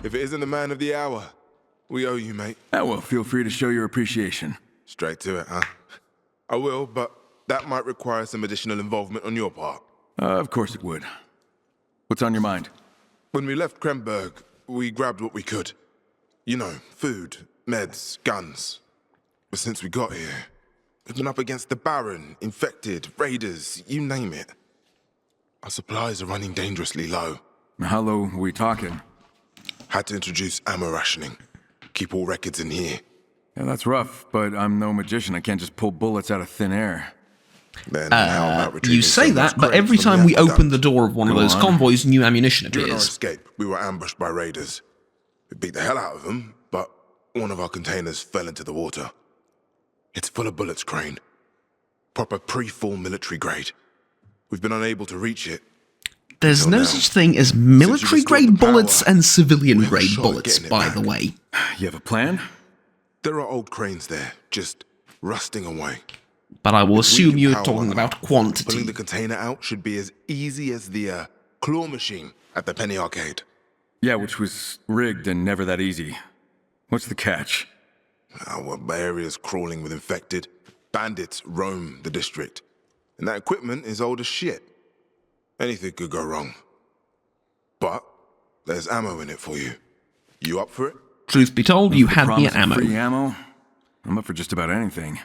If it isn't the man of the hour, we owe you, mate. Ah, well, feel free to show your appreciation. Straight to it, huh? I will, but that might require some additional involvement on your part. Of course it would. What's on your mind? When we left Kremberg, we grabbed what we could. You know, food, meds, guns. But since we got here, we've been up against the Baron, infected, raiders, you name it. Our supplies are running dangerously low. How low are we talking? Had to introduce ammo rationing. Keep all records in here. Yeah, that's rough, but I'm no magician. I can't just pull bullets out of thin air. Then how about retrieving You say some of that, those but every crates from time we aqueduct? open the door of one of Go those on. convoys, new ammunition During our appears. escape, we were ambushed by raiders. We beat the hell out of them, but one of our containers fell into the water. It's full of bullets, Crane. Proper pre-fall military grade. We've been unable to reach it. There's Until no now. such thing as Since you restored military-grade the power, bullets and we have a civilian-grade shot at bullets, getting it by back. the way. You have a plan? There are old cranes there, just rusting away. But I will If we assume can you're power talking one about up, Pulling quantity. the container out should be as easy as the claw machine at the Penny Arcade. Yeah, which was rigged and never that easy. What's the catch? Our area's crawling with infected. Bandits roam the district. And that equipment is old as shit. Anything could go wrong. But there's ammo in it for you. You up for it? Truth be told, you The had me promise at of ammo. free ammo? I'm up for just about anything.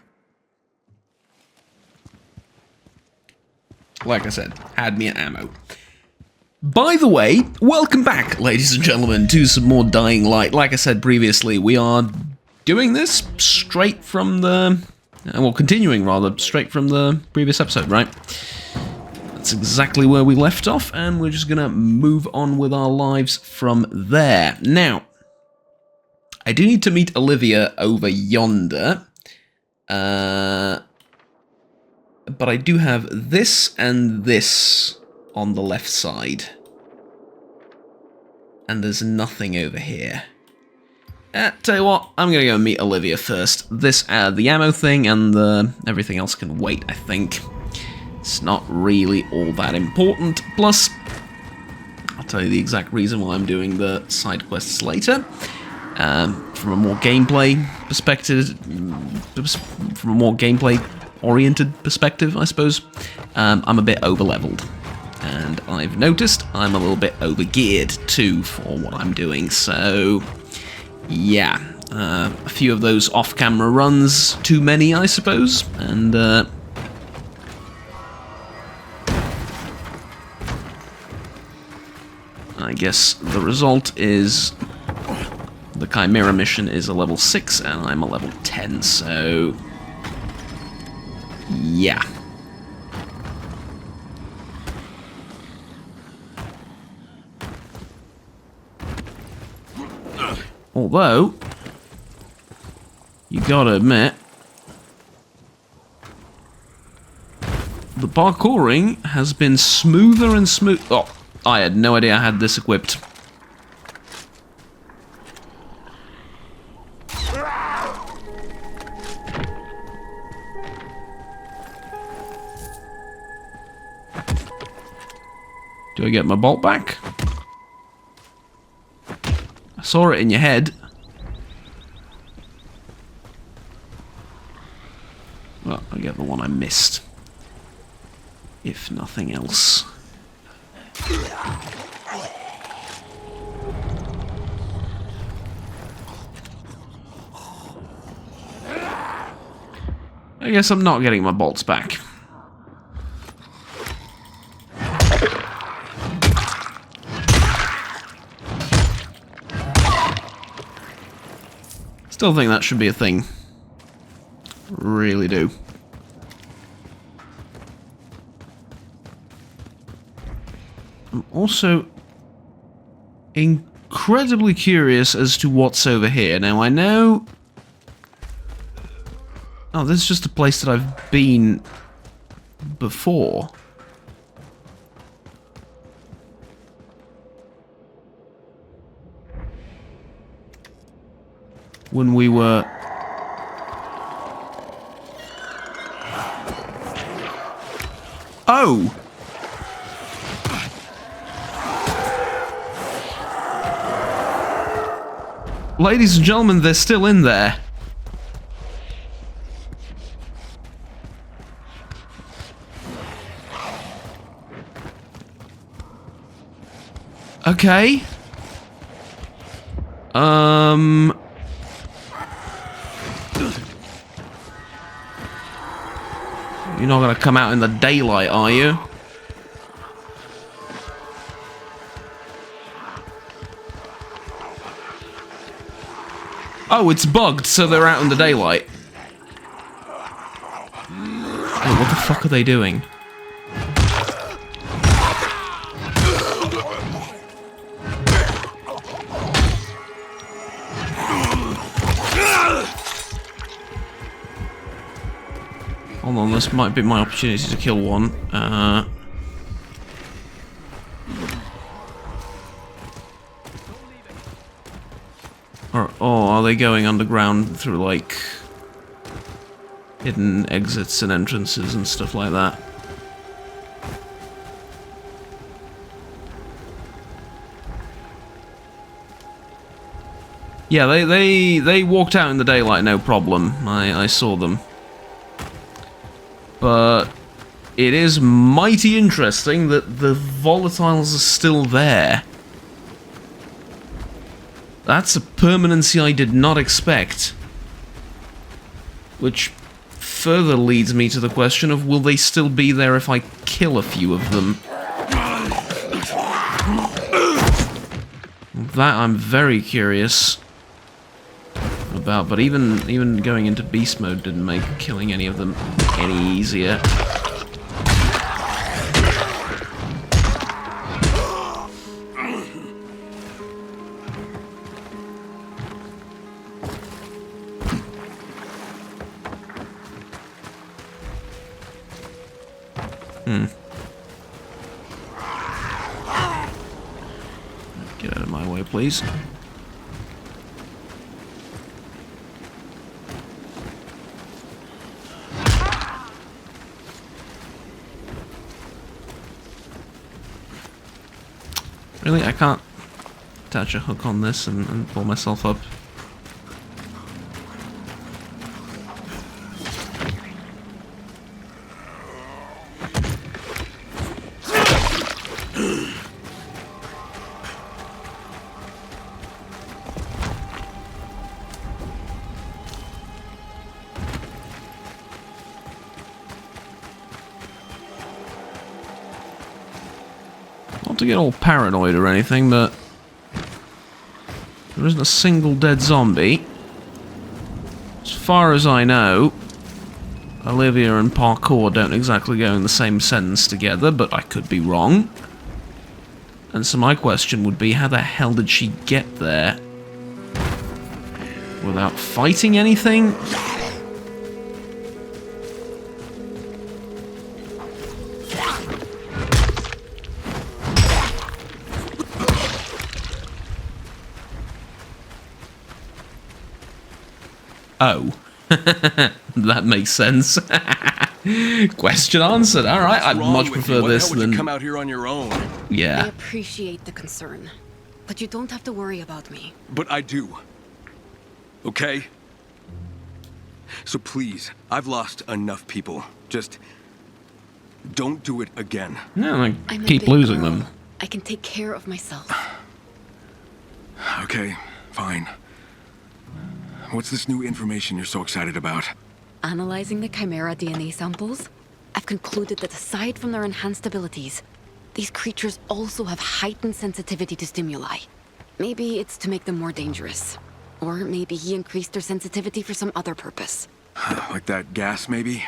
Like I said, had me at ammo. By the way, welcome back, ladies and gentlemen, to some more Dying Light. Like I said previously, we are doing this straight from the... well, continuing, rather, straight from the previous episode, right? That's exactly where we left off, and we're just going to move on with our lives from there. Now, I do need to meet Olivia over yonder. But I do have this and this on the left side. And there's nothing over here. Tell you what, I'm gonna go meet Olivia first. This, the ammo thing and everything else can wait, I think. It's not really all that important. Plus, I'll tell you the exact reason why I'm doing the side quests later. From a more gameplay perspective, oriented perspective, I suppose, I'm a bit over-leveled. And I've noticed I'm a little bit over-geared, too, for what I'm doing. So, yeah, a few of those off-camera runs, too many, I suppose. And, I guess the result is the Chimera mission is a level 6 and I'm a level 10, so yeah. Although, you gotta admit, the parkouring has been smoother and smooth. Oh, I had no idea I had this equipped. Do I get my bolt back? I saw it in your head. Well, I get the one I missed. If nothing else. I guess I'm not getting my bolts back. Still think that should be a thing. Really do. I'm also incredibly curious as to what's over here. Now, I know... Oh, this is just a place that I've been before. When we were... Oh! Ladies and gentlemen, they're still in there. Okay. You're not gonna come out in the daylight, are you? Oh, it's bugged, so they're out in the daylight. Wait, what the fuck are they doing? Hold on, this might be my opportunity to kill one. Or are they going underground through, like, hidden exits and entrances and stuff like that? Yeah, they walked out in the daylight, no problem. I saw them. But it is mighty interesting that the volatiles are still there. That's a permanency I did not expect. Which further leads me to the question of, will they still be there if I kill a few of them? That I'm very curious about, but even going into beast mode didn't make killing any of them any easier. Get out of my way, please. Really? I can't attach a hook on this and pull myself up. Not to get all paranoid or anything, but there isn't a single dead zombie. As far as I know, Olivia and parkour don't exactly go in the same sentence together, but I could be wrong. And so my question would be, how the hell did she get there? Without fighting anything? Oh. That makes sense. Question answered. Alright, I'd much prefer this than... you come out here on your own? Yeah. I appreciate the concern, but you don't have to worry about me. But I do. Okay? So please, I've lost enough people. Just don't do it again. No, I I'm a keep big losing girl. them. I can take care of myself. Okay, fine. What's this new information you're so excited about? Analyzing the Chimera DNA samples, I've concluded that aside from their enhanced abilities, these creatures also have heightened sensitivity to stimuli. Maybe it's to make them more dangerous. Or maybe he increased their sensitivity for some other purpose. Like that gas, maybe?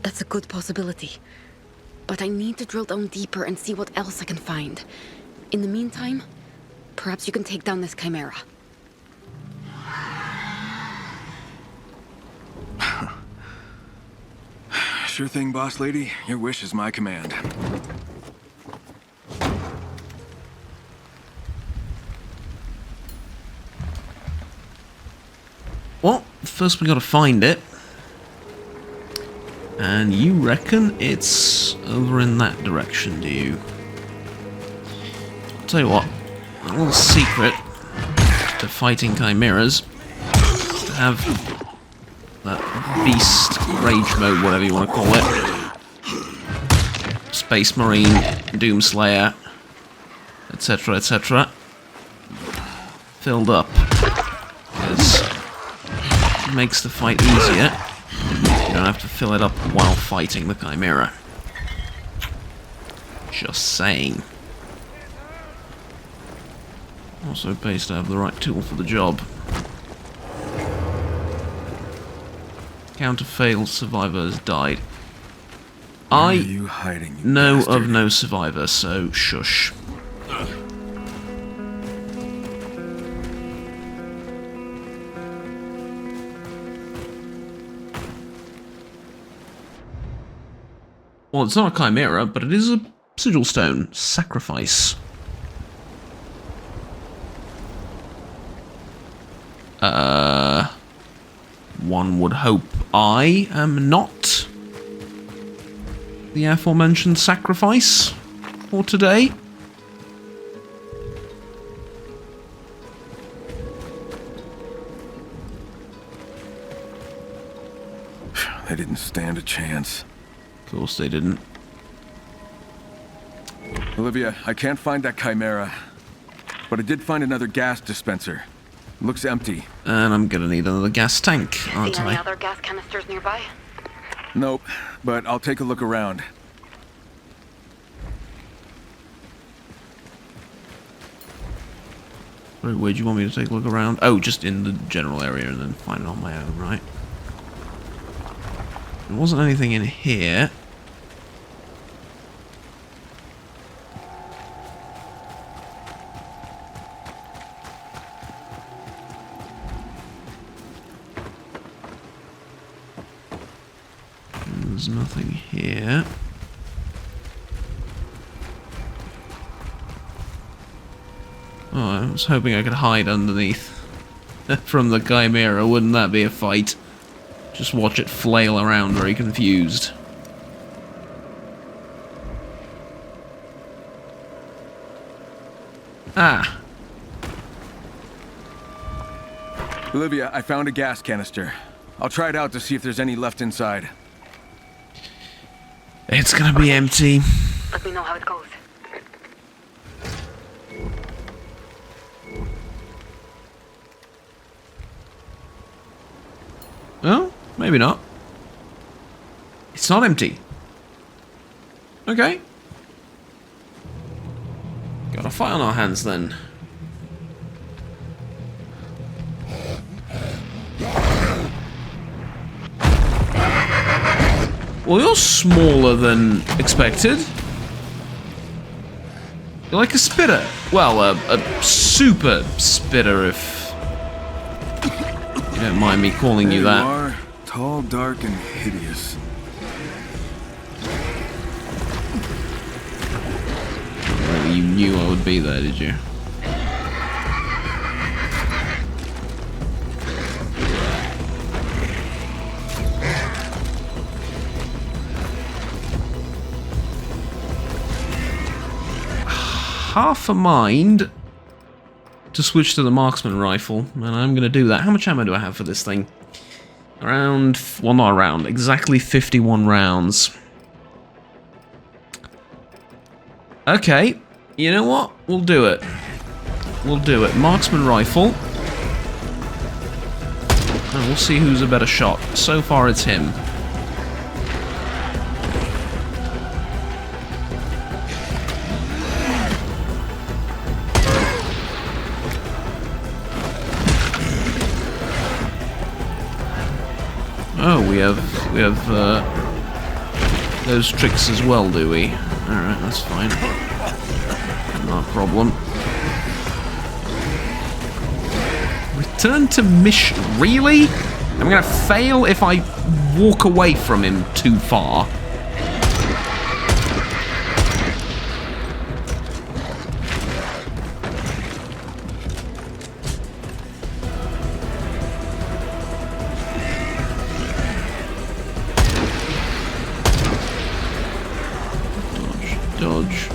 That's a good possibility. But I need to drill down deeper and see what else I can find. In the meantime, perhaps you can take down this Chimera. Sure thing, boss lady. Your wish is my command. Well, first we gotta find it. And you reckon it's over in that direction, do you? I'll tell you what, a little secret. to fighting chimeras, to have that beast rage mode, whatever you want to call it. Space Marine, Doomslayer, etc., etc. Filled up. Because it makes the fight easier. You don't have to fill it up while fighting the chimera. Just saying. Also pays to have the right tool for the job. Counter failed, survivor has died. Where are you hiding, you know bastard? of no survivor, so shush. Well, it's not a chimera, but it is a sigil stone. Sacrifice. One would hope I am not the aforementioned sacrifice for today. They didn't stand a chance. Of course they didn't. Olivia, I can't find that chimera. But I did find another gas dispenser. Looks empty. And I'm gonna need another gas tank, aren't See any I? other gas canisters nearby? Nope, but I'll take a look around. Where do you want me to take a look around? Oh, just in the general area and then find it on my own, right? There wasn't anything in here. There's nothing here. Oh, I was hoping I could hide underneath from the chimera. Wouldn't that be a fight? Just watch it flail around very confused. Ah. Olivia, I found a gas canister. I'll try it out to see if there's any left inside. It's gonna be empty. Let me know how it goes. Well, maybe not. It's not empty. Okay. Got a fight on our hands then. Well, you're smaller than expected. You're like a spitter. Well, a super spitter, if you don't mind me calling you that. You are tall, dark, and hideous. Really, you knew I would be there, did you? Half a mind to switch to the marksman rifle, and I'm going to do that. How much ammo do I have for this thing? Around, well, not around, exactly 51 rounds. Okay, you know what? We'll do it. We'll do it. Marksman rifle. And we'll see who's a better shot. So far, it's him. Oh, we have those tricks as well, do we? Alright, that's fine. Not a problem. Return to mission. Really? I'm gonna fail if I walk away from him too far. Dodge.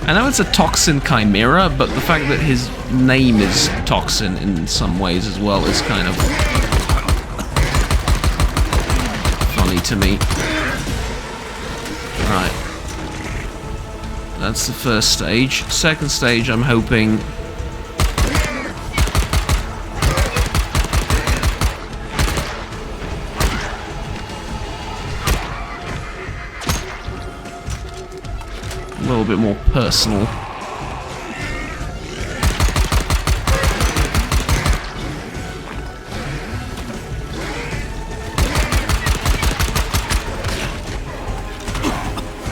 I know it's a toxin chimera, but the fact that his name is toxin in some ways as well is kind of funny to me. Right. That's the first stage. Second stage, I'm hoping... a little bit more personal.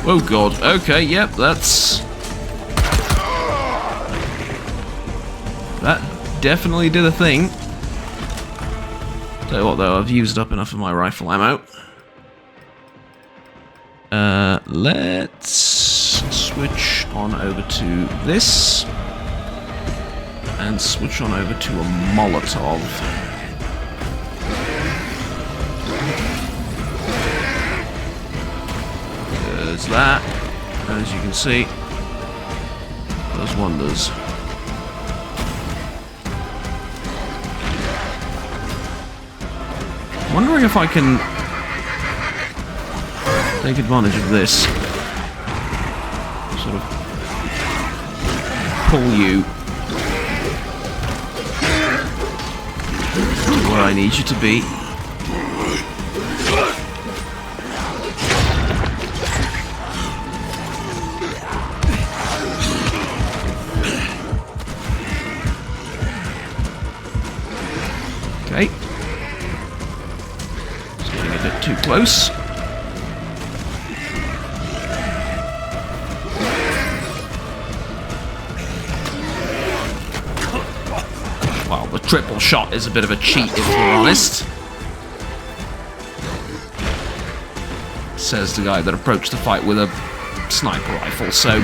Oh god, okay, yep, that definitely did a thing. Tell you what though, I've used up enough of my rifle ammo. Let's switch on over to this. And switch on over to a Molotov. There's that. As you can see, does wonders. Wondering if I can take advantage of this. Sort of pull you to where I need you to be. Okay. It's getting a bit too close. Well, the triple shot is a bit of a cheat, if we're honest. Says the guy that approached the fight with a sniper rifle, so...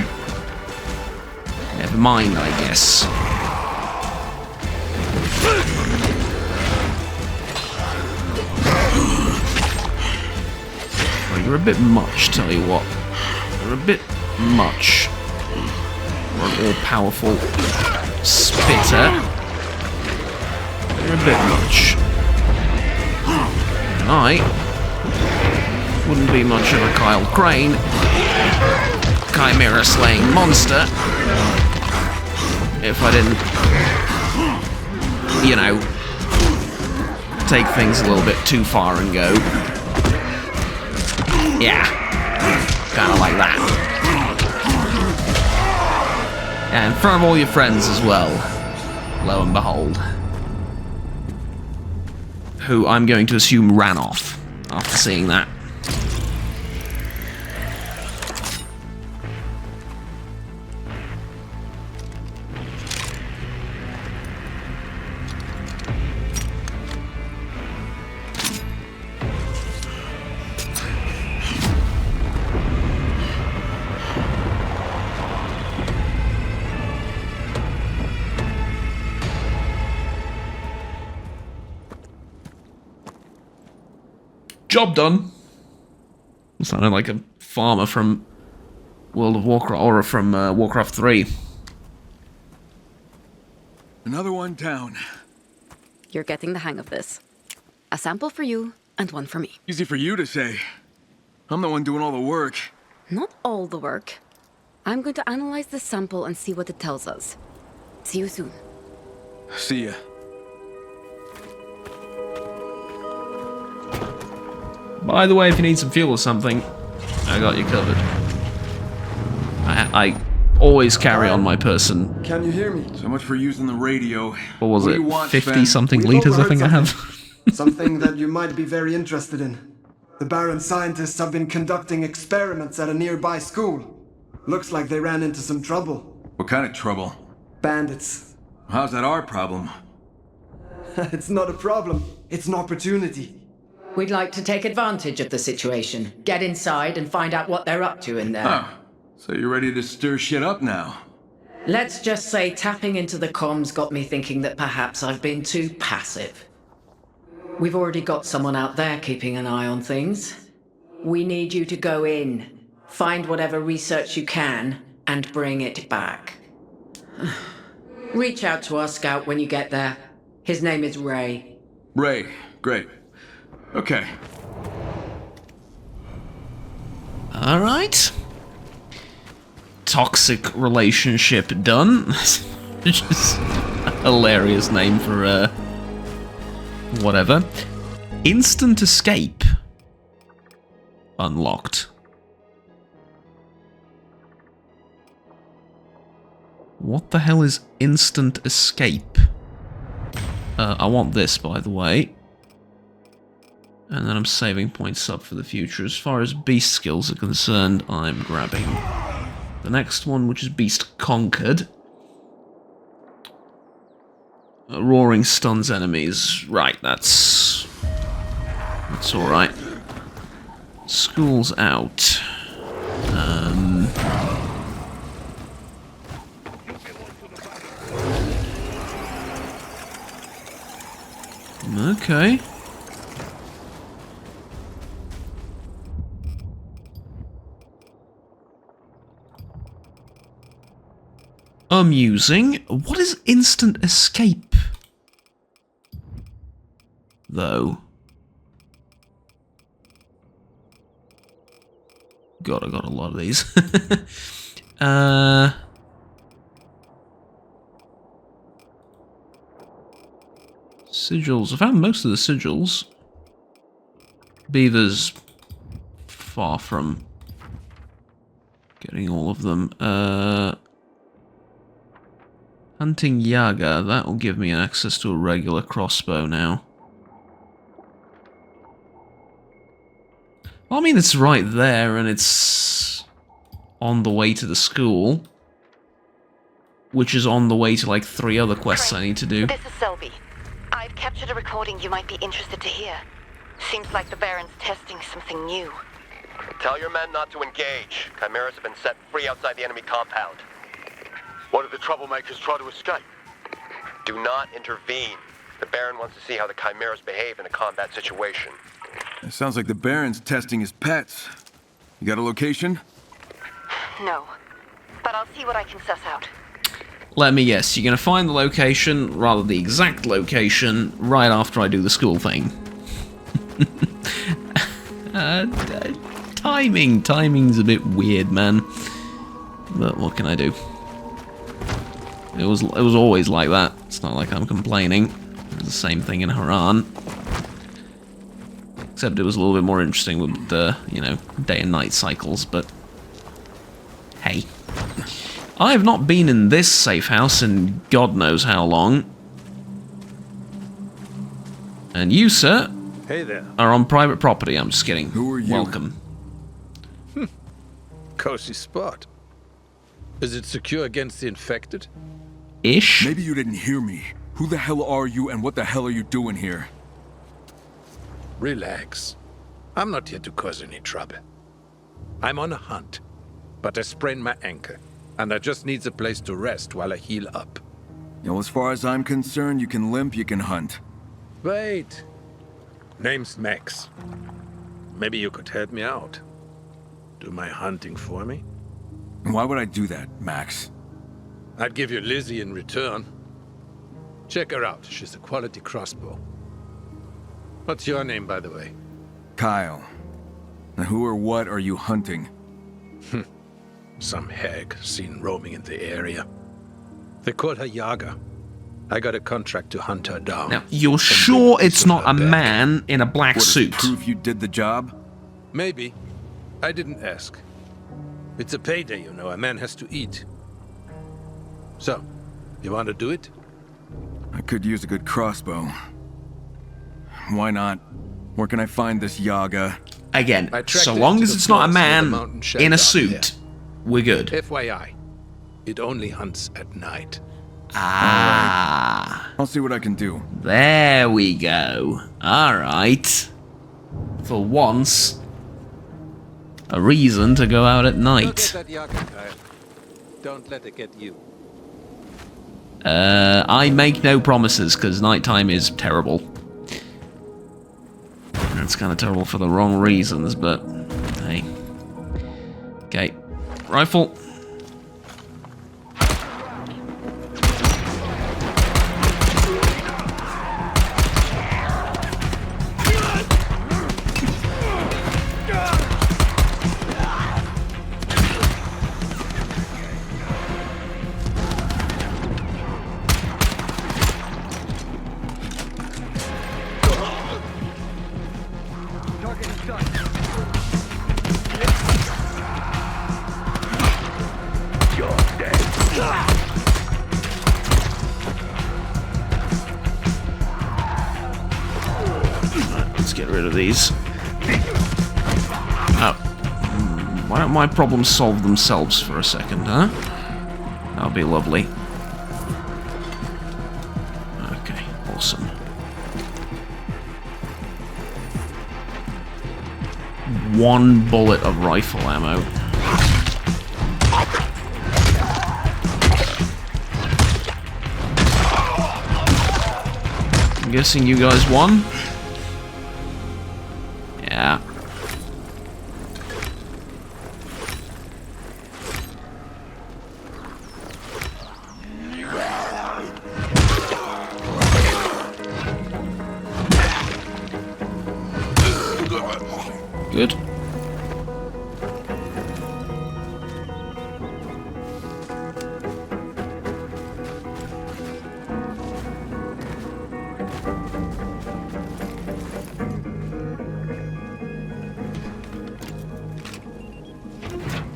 never mind, I guess. Well, you're a bit much, tell you what. You're a bit much. You're an all-powerful spitter. You're a bit much. And I wouldn't be much of a Kyle Crane chimera slaying monster if I didn't, you know, take things a little bit too far and go, yeah, kind of like that. And in front of all your friends as well, lo and behold. Who I'm going to assume ran off after seeing that. Job done. Sounded like a farmer from World of Warcraft, or from Warcraft 3. Another one down. You're getting the hang of this. A sample for you, and one for me. Easy for you to say. I'm the one doing all the work. Not all the work. I'm going to analyze this sample and see what it tells us. See you soon. See ya. By the way, if you need some fuel or something, I got you covered. I always carry on my person. Can you hear me? So much for using the radio. What was What it? do you want, 50 Sven? something We've liters, I overheard think I have. Something that you might be very interested in. The Baron scientists have been conducting experiments at a nearby school. Looks like they ran into some trouble. What kind of trouble? Bandits. How's that our problem? It's not a problem. It's an opportunity. We'd like to take advantage of the situation. Get inside and find out what they're up to in there. Huh. So you're ready to stir shit up now? Let's just say tapping into the comms got me thinking that perhaps I've been too passive. We've already got someone out there keeping an eye on things. We need you to go in, find whatever research you can, and bring it back. Reach out to our scout when you get there. His name is Ray. Ray, great. Okay. Alright. Toxic relationship done. Which is a hilarious name for, whatever. Instant escape. Unlocked. What the hell is instant escape? I want this, by the way. And then I'm saving points up for the future. As far as beast skills are concerned, I'm grabbing the next one, which is Beast Conquered. Roaring stuns enemies. Right, that's alright. School's out. Okay. Amusing. What is instant escape? Though. God, I got a lot of these. Sigils. I found most of the sigils. Beaver's far from getting all of them. Hunting Yaga. That will give me access to a regular crossbow now. Well, I mean, it's right there, and it's on the way to the school, which is on the way to, like, 3 other quests I need to do. This is Selby. I've captured a recording you might be interested to hear. Seems like the Baron's testing something new. Tell your men not to engage. Chimeras have been set free outside the enemy compound. What if the troublemakers try to escape? Do not intervene. The Baron wants to see how the Chimeras behave in a combat situation. It sounds like the Baron's testing his pets. You got a location? No, but I'll see what I can suss out. Let me guess, you're going to find the location, rather the exact location, right after I do the school thing. Timing's a bit weird, man. But what can I do? It was always like that. It's not like I'm complaining. It was the same thing in Haran. Except it was a little bit more interesting with the, you know, day and night cycles, but hey. I have not been in this safe house in God knows how long. And you, sir, hey there, are on private property. I'm just kidding. Who are you? Welcome. cozy spot. Is it secure against the infected? Ish? Maybe you didn't hear me. Who the hell are you, and what the hell are you doing here? Relax. I'm not here to cause any trouble. I'm on a hunt, but I sprained my ankle, and I just need a place to rest while I heal up. You know, as far as I'm concerned, you can limp, you can hunt. Wait. Name's Max. Maybe you could help me out. Do my hunting for me? Why would I do that, Max? I'd give you Lizzie in return. Check her out. She's a quality crossbow. What's your name, by the way? Kyle. Now who or what are you hunting? Some hag seen roaming in the area. They call her Yaga. I got a contract to hunt her down. Now, you're and sure bring it's her not a back. man in a black What, suit? does it prove you did the job? Maybe. I didn't ask. It's a payday, you know. A man has to eat. So, you want to do it? I could use a good crossbow. Why not? Where can I find this Yaga? Again, I tracked so it long to as the it's not a forest near the man mountain shelter in a up suit, we're good. FYI, it only hunts at night. Ah, I'll see what I can do. there we go. Alright. For once, a reason to go out at night. that Yaga, Kyle. Don't let it get you. I make no promises, because nighttime is terrible. That's kind of terrible for the wrong reasons, but hey. Okay. Rifle. Let's get rid of these. Oh. Why don't my problems solve themselves for a second, huh? That'll be lovely. Okay, awesome. One bullet of rifle ammo. I'm guessing you guys won? Yeah. Good.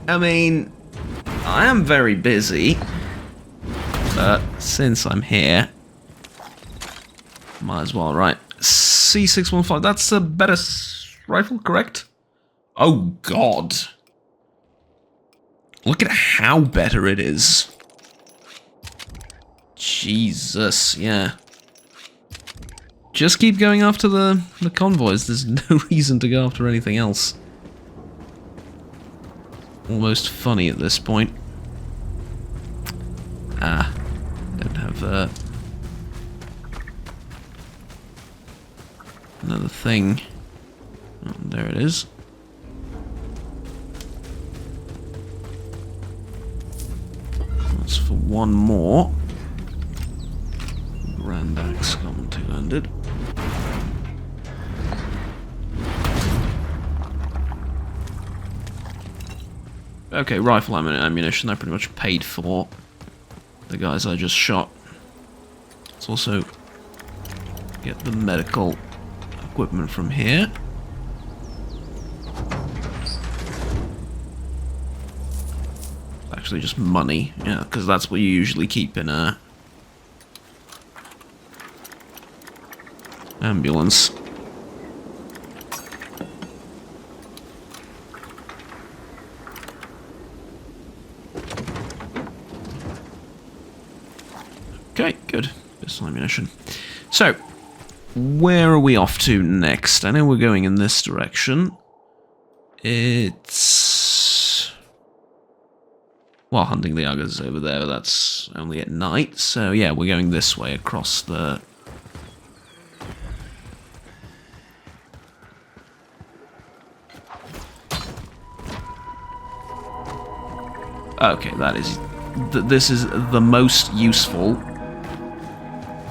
I mean, I am very busy, but since I'm here, might as well, right? C615, that's a better rifle, correct? Oh god. Look at how better it is. Jesus, yeah. Just keep going after the convoys, there's no reason to go after anything else. Almost funny at this point. Ah, don't have another thing. Oh, there it is. That's for one more. Grand Axe common two-handed. Okay, rifle ammunition, I pretty much paid for the guys I just shot. Let's also get the medical equipment from here. Actually just money, yeah, because that's what you usually keep in a ambulance. Okay, good. Pistol ammunition. So, where are we off to next? I know we're going in this direction. It's... well, hunting the Uggers over there, but that's only at night. So, yeah, we're going this way across the... okay, that is... this is the most useful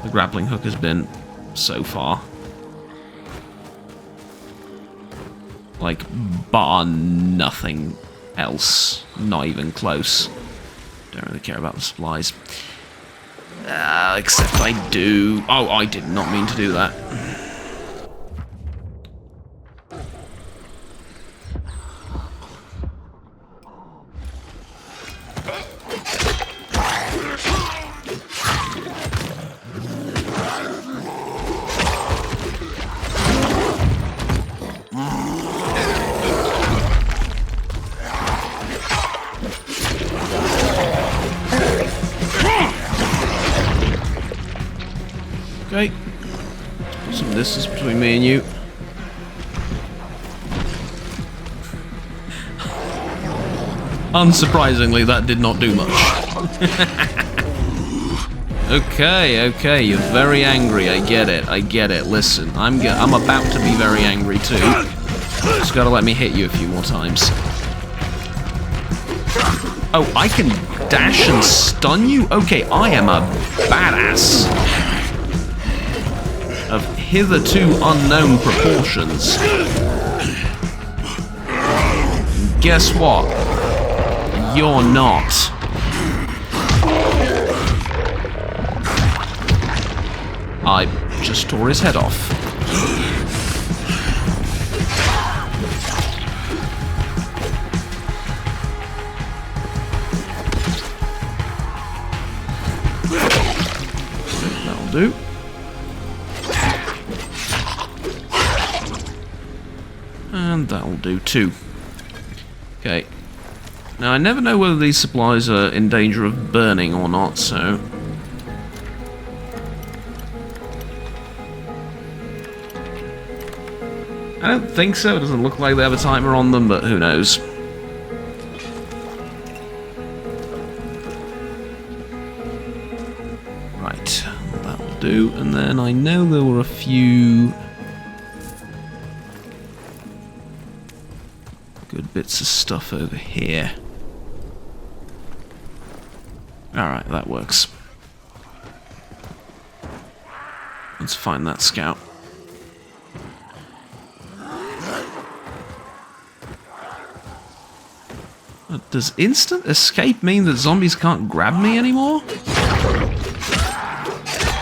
the grappling hook has been so far. Like, bar nothing else. Not even close. Don't really care about the supplies. Except I do... oh, I did not mean to do that. Okay. Put some distance between me and you. Unsurprisingly, that did not do much. Okay, you're very angry. I get it. Listen, I'm about to be very angry too. Just gotta let me hit you a few more times. Oh, I can dash and stun you? Okay, I am a badass. Of hitherto unknown proportions. Guess what? You're not. I just tore his head off. do. And that'll do too. Okay. Now, I never know whether these supplies are in danger of burning or not, so... I don't think so. It doesn't look like they have a timer on them, but who knows. Right, that'll do. And then I know there were a few... good bits of stuff over here. Alright, that works. Let's find that scout. Does instant escape mean that zombies can't grab me anymore?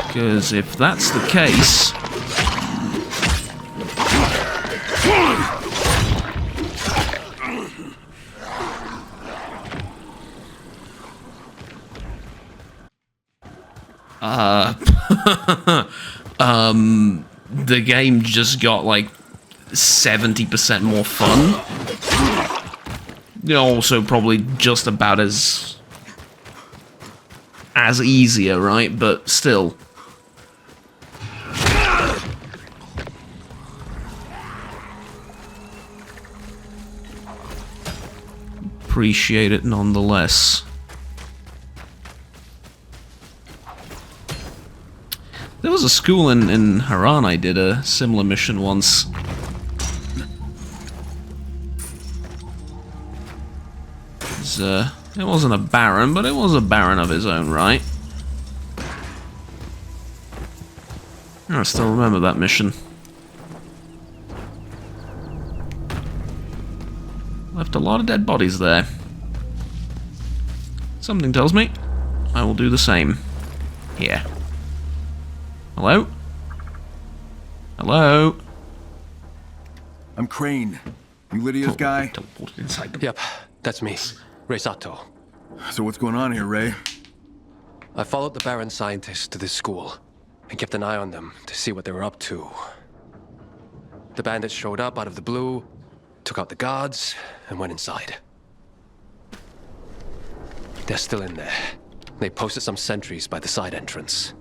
Because if that's the case... the game just got like 70% more fun. Also probably just about as easier, right? But still. Appreciate it nonetheless. There was a school in Haran I did a similar mission once. It wasn't a baron, but it was a baron of his own right. I still remember that mission. Left a lot of dead bodies there. Something tells me I will do the same here. Hello? Hello? I'm Crane. You Lydia's guy? Teleported inside them. Yep, that's me. Ray Sato. So what's going on here, Ray? I followed the Baron scientists to this school and kept an eye on them to see what they were up to. The bandits showed up out of the blue, took out the guards, and went inside. They're still in there. They posted some sentries by the side entrance.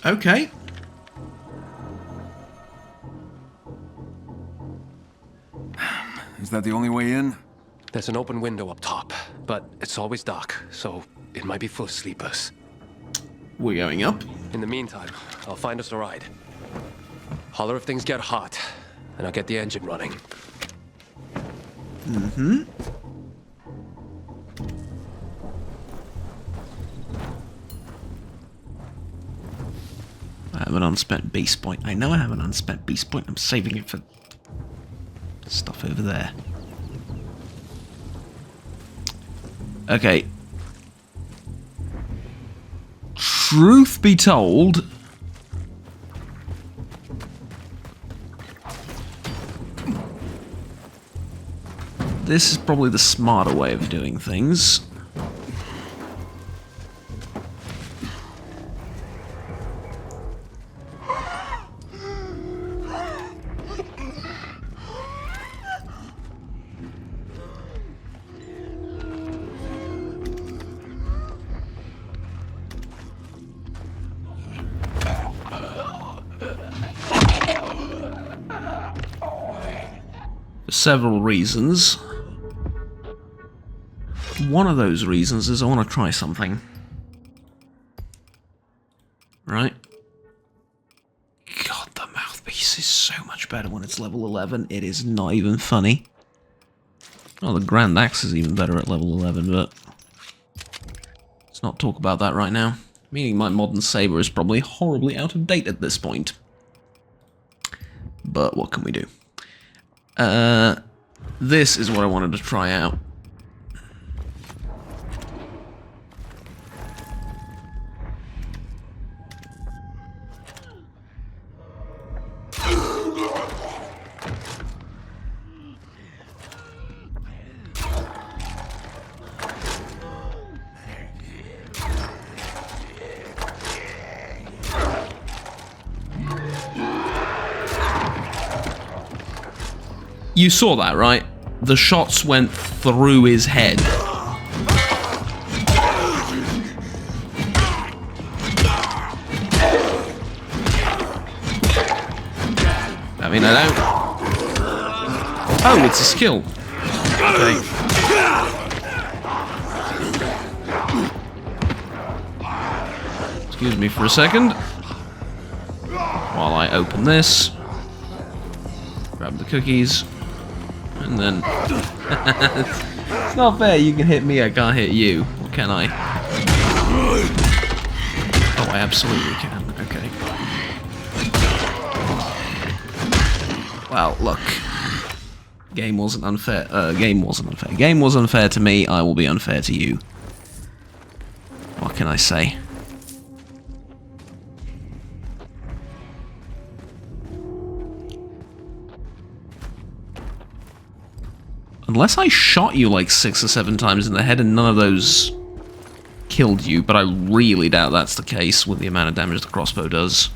Okay. Is that the only way in? There's an open window up top, but it's always dark, so it might be full of sleepers. We're going up. In the meantime, I'll find us a ride. Holler if things get hot, and I'll get the engine running. Mm-hmm. I have an unspent beast point. I know I have an unspent beast point. I'm saving it for stuff over there. Okay. Truth be told, this is probably the smarter way of doing things. Several reasons. One of those reasons is I want to try something. Right? God, the mouthpiece is so much better when it's level 11. It is not even funny. Well, the Grand Axe is even better at level 11, but let's not talk about that right now. Meaning my modern saber is probably horribly out of date at this point. But what can we do? This is what I wanted to try out. You saw that, right? The shots went through his head. I mean, I don't... Oh, it's a skill. Okay. Excuse me for a second. While I open this. Grab the cookies. And then... It's not fair, you can hit me, I can't hit you. Or can I? Oh, I absolutely can. Okay. Well, look. Game wasn't unfair. Game wasn't unfair. Game was unfair to me, I will be unfair to you. What can I say? Unless I shot you like 6 or 7 times in the head and none of those killed you, but I really doubt that's the case with the amount of damage the crossbow does.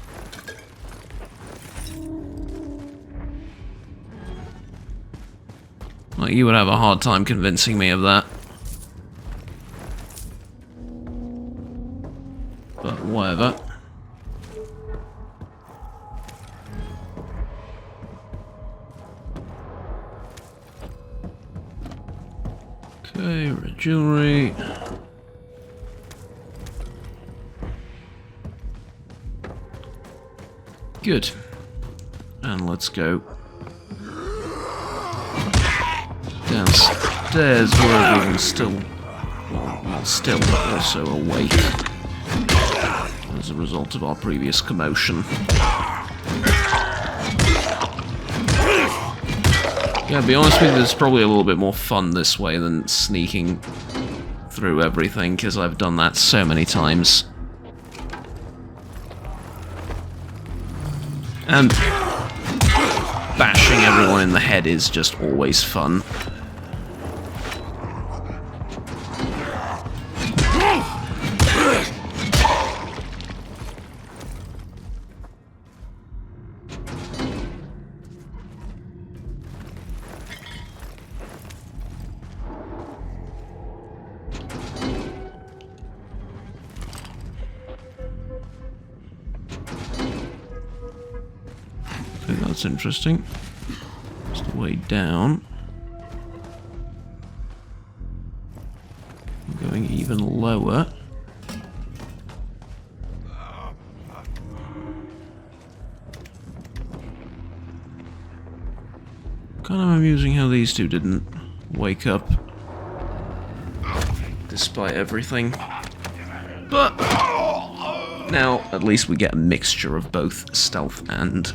Like, you would have a hard time convincing me of that. But whatever. Okay, red jewelry. Good. And let's go downstairs where everyone's still, well, still, but also awake as a result of our previous commotion. Yeah, to be honest with you, it's probably a little bit more fun this way than sneaking through everything, because I've done that so many times. And bashing everyone in the head is just always fun. That's interesting. It's the way down. I'm going even lower. Kind of amusing how these two didn't wake up despite everything. But now at least we get a mixture of both stealth and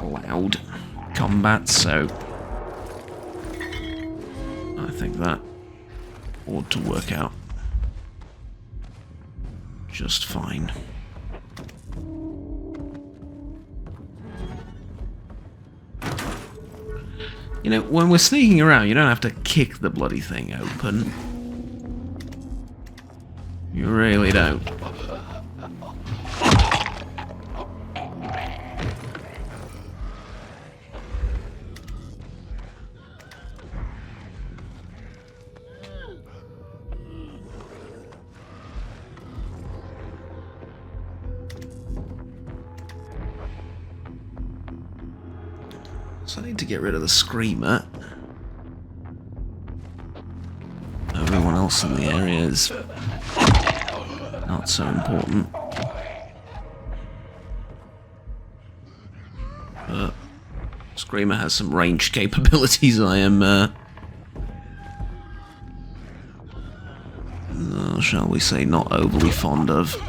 loud combat, so I think that ought to work out just fine. You know, when we're sneaking around, you don't have to kick the bloody thing open. You really don't. So I need to get rid of the screamer. Everyone else in the area is not so important. But screamer has some range capabilities I am, shall we say, not overly fond of.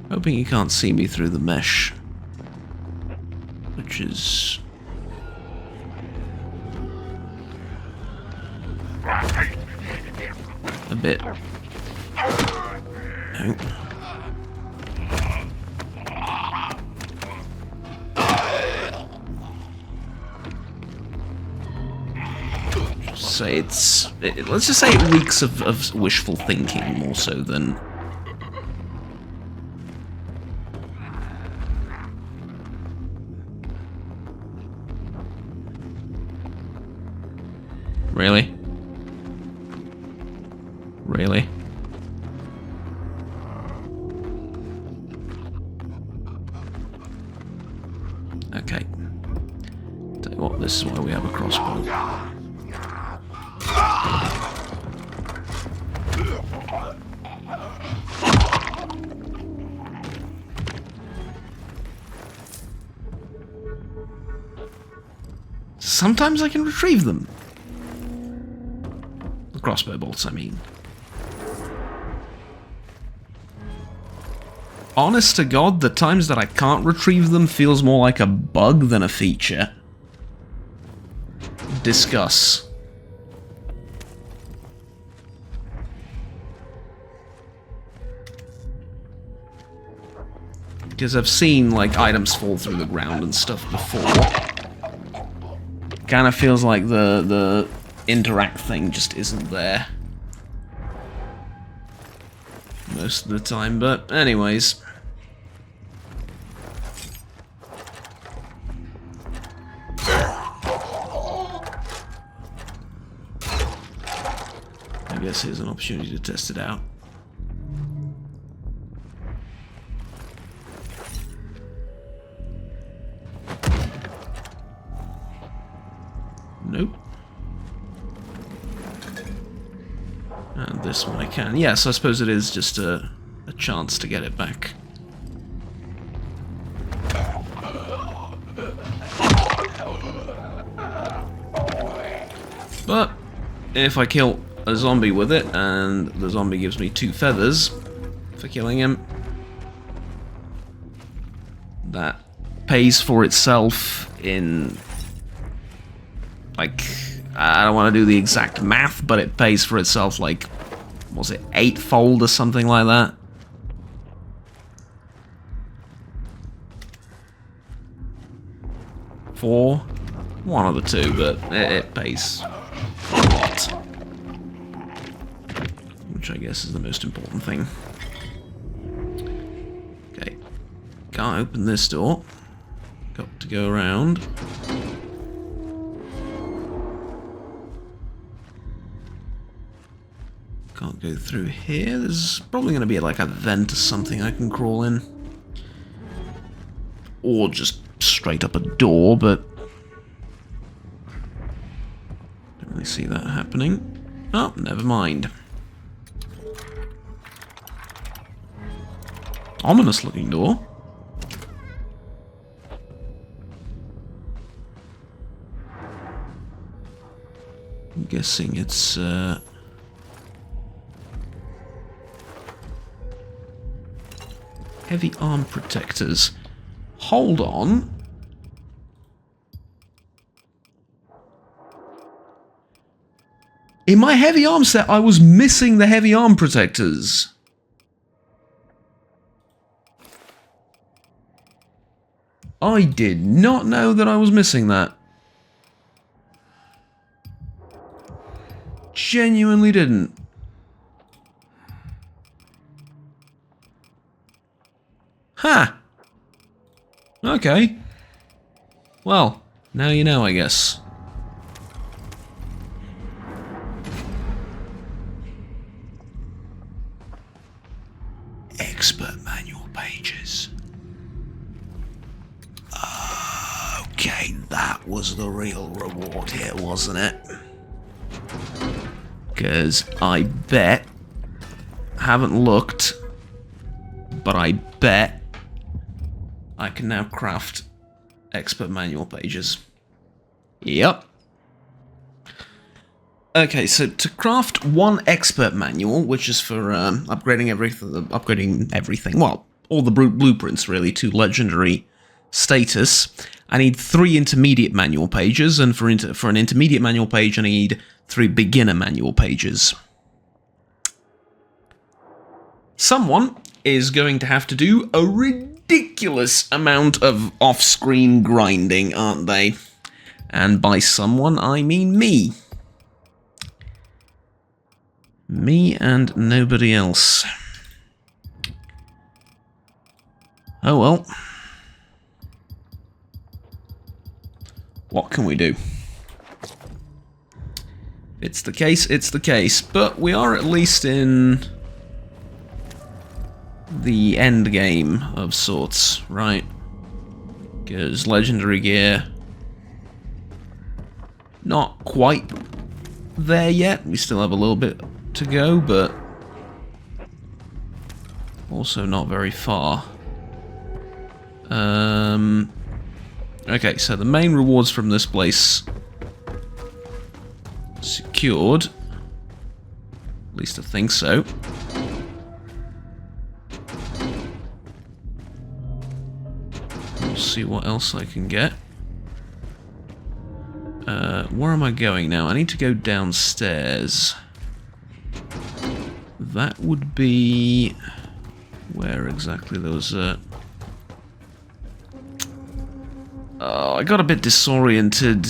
Hoping you can't see me through the mesh, which is a bit. No. say let's just say it reeks of wishful thinking more so than... Really? Really? Okay. Tell you what, this is why we have a crossbow. Sometimes I can retrieve them. The crossbow bolts, I mean. Honest to God, the times that I can't retrieve them feels more like a bug than a feature. Discuss. Because I've seen, like, items fall through the ground and stuff before. Kind of feels like the interact thing just isn't there. Most of the time, but anyways. I guess here's an opportunity to test it out. Nope. And this one I can. Yes, I suppose it is just a chance to get it back. But if I kill a zombie with it, and the zombie gives me 2 feathers for killing him, that pays for itself in... like, I don't want to do the exact math, but it pays for itself like, was it 8-fold or something like that? Four? One of the two, but it pays a lot. Which I guess is the most important thing. Okay. Can't open this door. Got to go around. Can't go through here. There's probably going to be like a vent or something I can crawl in. Or just straight up a door, but... don't really see that happening. Oh, never mind. Ominous looking door. I'm guessing it's, heavy arm protectors. Hold on. In my heavy arm set, I was missing the heavy arm protectors. I did not know that I was missing that. Genuinely didn't. Ha! Huh. Okay. Well, now you know, I guess. Expert manual pages. Okay, that was the real reward here, wasn't it? Because I bet... haven't looked... but I bet... I can now craft expert manual pages. Yep. Okay, so to craft one expert manual, which is for upgrading everything, well, all the blueprints really to legendary status, I need 3 intermediate manual pages, and for an intermediate manual page, I need 3 beginner manual pages. Someone is going to have to do a ridiculous amount of off-screen grinding, aren't they? And by someone, I mean me. Me and nobody else. Oh well. What can we do? It's the case, it's the case. But we are at least in the end game of sorts, right? Because legendary gear, not quite there yet. We still have a little bit to go, but also not very far. Okay, so the main rewards from this place secured. At least I think so. We'll see what else I can get. Where am I going now? I need to go downstairs. That would be... where exactly? There was a... oh, I got a bit disoriented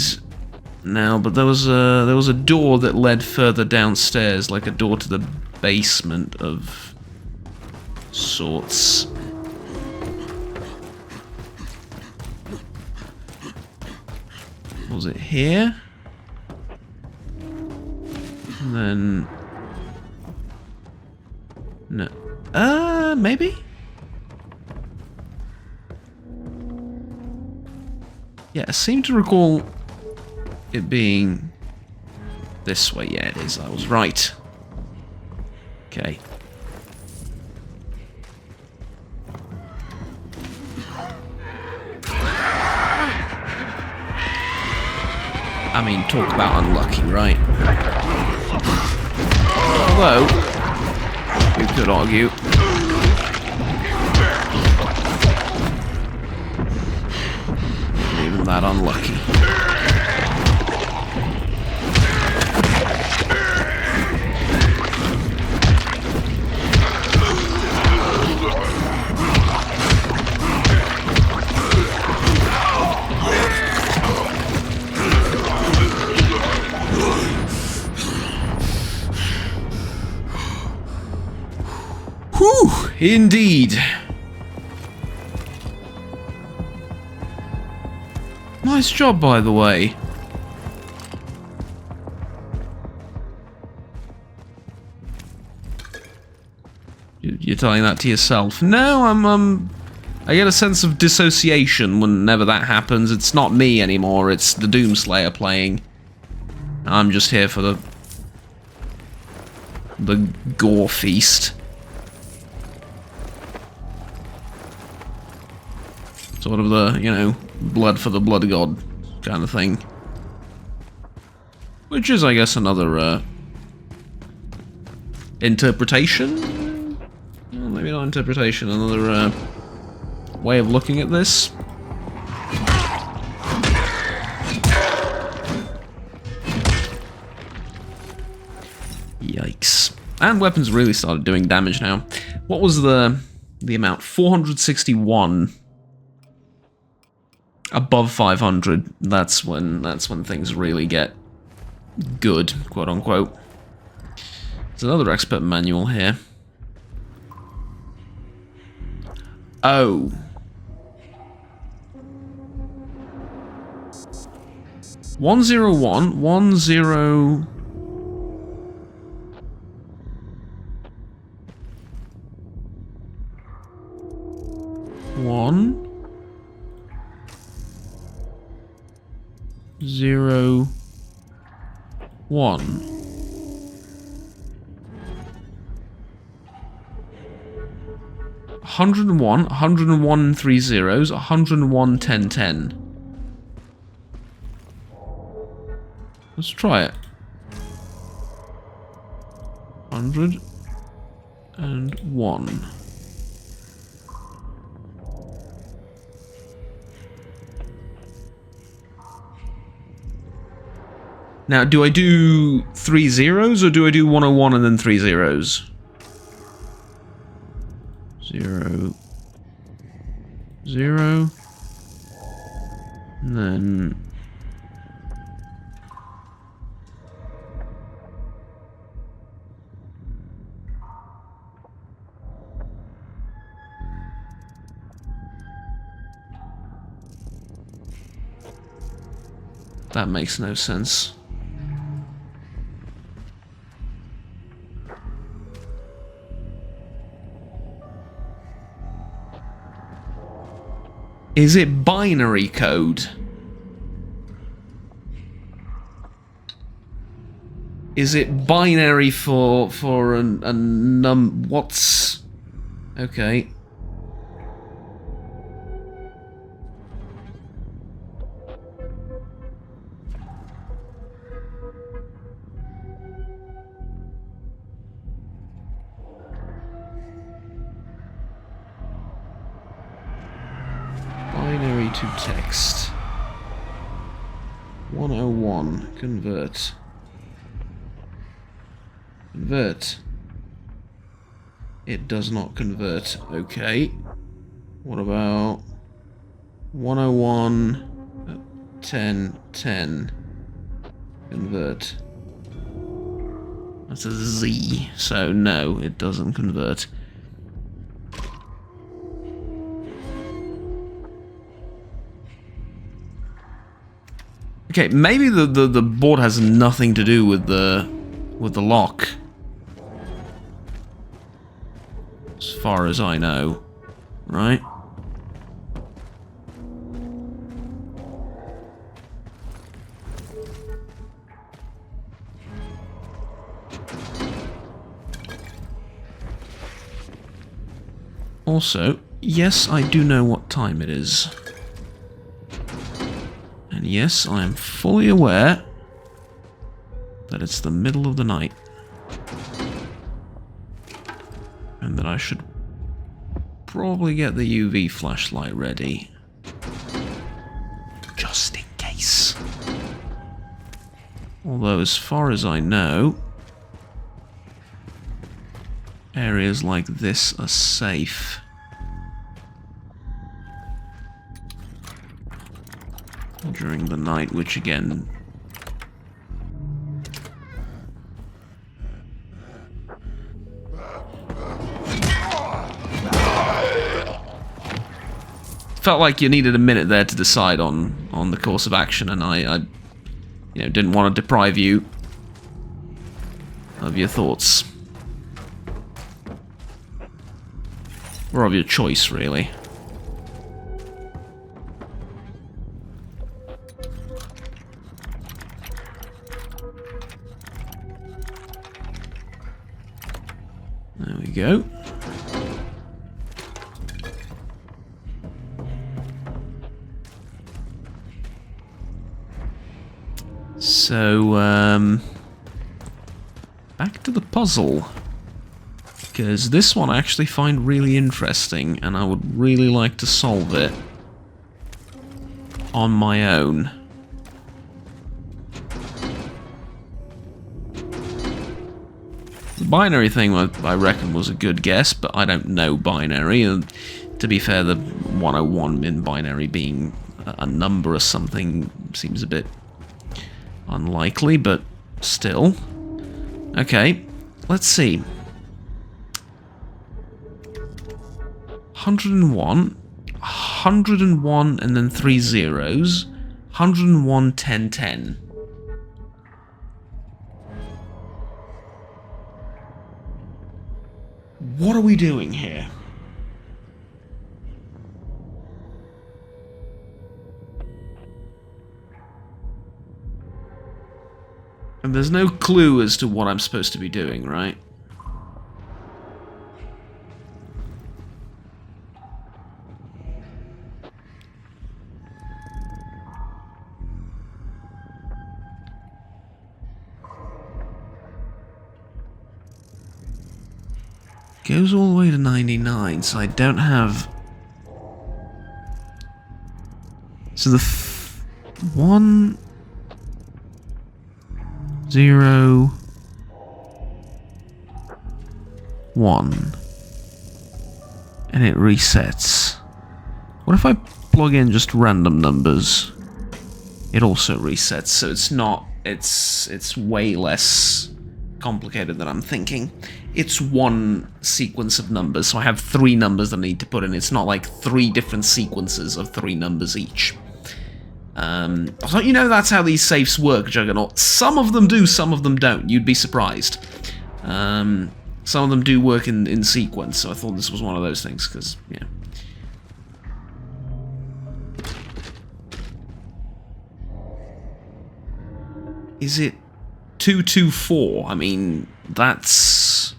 now, but there was a door that led further downstairs, like a door to the basement of sorts. Was it here? And then... no. Maybe? Yeah, I seem to recall it being this way. Yeah, it is. I was right. Okay. I mean, talk about unlucky, right? Although, we could argue. Even that unlucky. Whew, indeed. Nice job, by the way. You're telling that to yourself? No, I get a sense of dissociation whenever that happens. It's not me anymore, it's the Doomslayer playing. I'm just here for the gore feast. Sort of the, you know, blood for the blood god kind of thing. Which is, I guess, another interpretation? Well, maybe not interpretation, another way of looking at this. Yikes. And weapons really started doing damage now. What was the amount? 461. Above 500, that's when things really get good, quote unquote. There's another expert manual here. Oh. One zero one 0 1. $101, 101 3 zeros, 101 10 10. Let's try it. 101. Now, do I do 3 zeros or do I do 101 and then 3 zeros? 0 0 and then That makes no sense. Is it binary code? Is it binary for a what's... Okay. Binary to text. 101. Convert. Convert. It does not convert. Okay. What about 101 10 10? Convert. That's a Z, so no, it doesn't convert. Okay, maybe the board has nothing to do with the lock. As far as I know, right? Also, yes, I do know what time it is. And yes, I am fully aware that it's the middle of the night. And that I should probably get the UV flashlight ready. Just in case. Although, as far as I know, areas like this are safe. During the night, which again... felt like you needed a minute there to decide on the course of action, and I you know, didn't want to deprive you of your thoughts. Or of your choice, really. There we go. So, back to the puzzle. Because this one I actually find really interesting, and I would really like to solve it on my own. The binary thing, I reckon, was a good guess, but I don't know binary. And to be fair, the 101 in binary being a number or something seems a bit unlikely, but still. Okay, let's see. 101, 101 and then 3 zeros, 101, 10, 10. What are we doing here? And there's no clue as to what I'm supposed to be doing, right? Goes all the way to 99, so I don't have... So the 1, 0, 1, and it resets. What if I plug in just random numbers? It also resets, so it's not... It's way less complicated than I'm thinking. It's one sequence of numbers, so I have 3 numbers that I need to put in. It's not like 3 different sequences of 3 numbers each. So you know that's how these safes work, Juggernaut. Some of them do, some of them don't. You'd be surprised. Some of them do work in sequence, so I thought this was one of those things, because, yeah. Is it 224? I mean, that's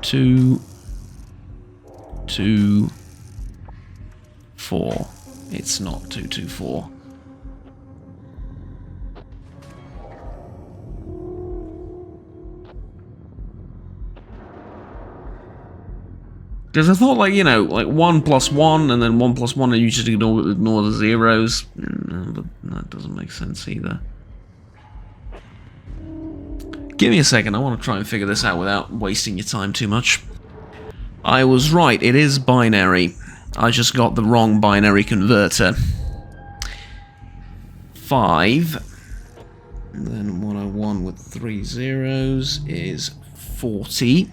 2, 2, 4. It's not 224. Because I thought, like, you know, like 1 + 1 and then 1 + 1 and you just ignore the zeros. But that doesn't make sense either. Give me a second, I want to try and figure this out without wasting your time too much. I was right, it is binary. I just got the wrong binary converter. 5. And then 101 with 3 zeros is 40.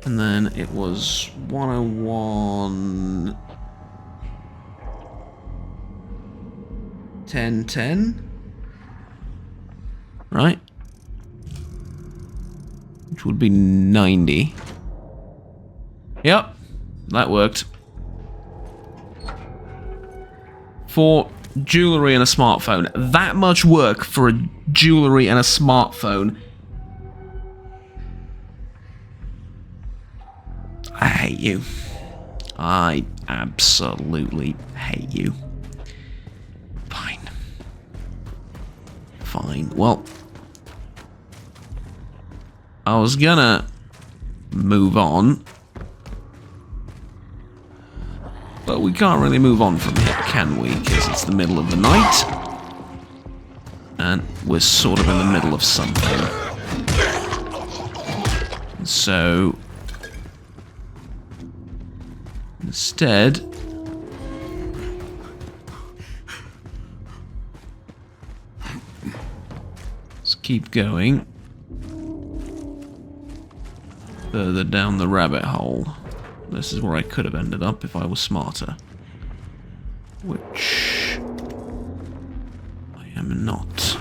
And then it was 101... 10, 10? Right? Which would be 90. Yep, that worked. For jewellery and a smartphone. That much work for a jewellery and a smartphone. I hate you. I absolutely hate you. Fine. Fine. Well, I was gonna move on. But we can't really move on from here, can we? Because it's the middle of the night. And we're sort of in the middle of something. So... instead... let's keep going. Further down the rabbit hole. This is where I could have ended up if I was smarter. Which... I am not.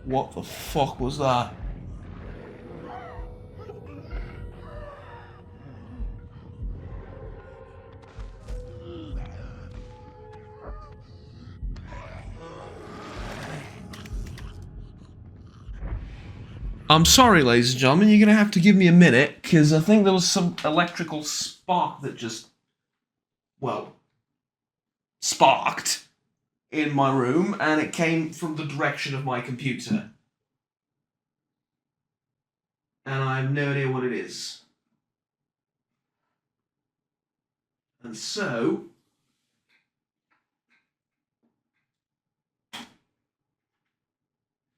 What the fuck was that? I'm sorry, ladies and gentlemen, you're gonna have to give me a minute, because I think there was some electrical spark that just, well, sparked in my room, and it came from the direction of my computer. And I have no idea what it is. And so...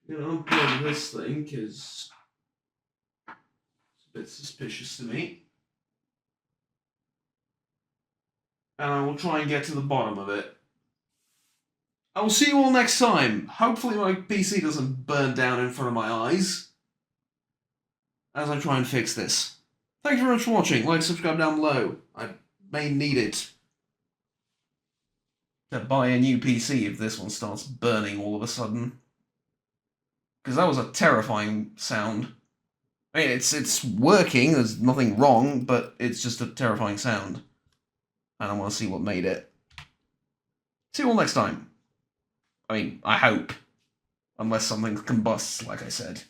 I'm gonna unplug this thing, because it's a bit suspicious to me. And I will try and get to the bottom of it. I will see you all next time. Hopefully my PC doesn't burn down in front of my eyes as I try and fix this. Thank you very much for watching. Like, subscribe down below. I may need it to buy a new PC if this one starts burning all of a sudden. Because that was a terrifying sound. I mean, it's working, there's nothing wrong, but it's just a terrifying sound. And I want to see what made it. See you all next time. I mean, I hope. Unless something combusts, like I said.